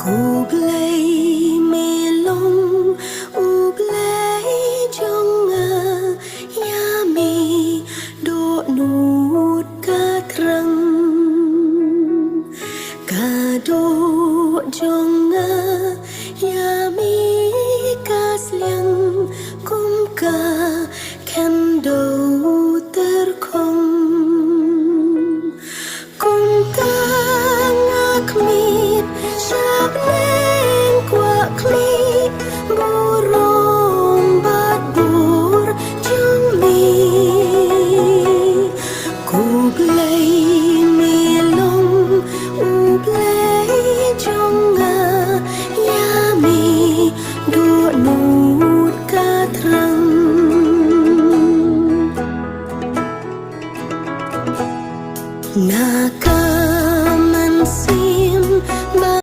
Cô play mê long u play trong ya mi độ nút ca trăng ca độ trong ya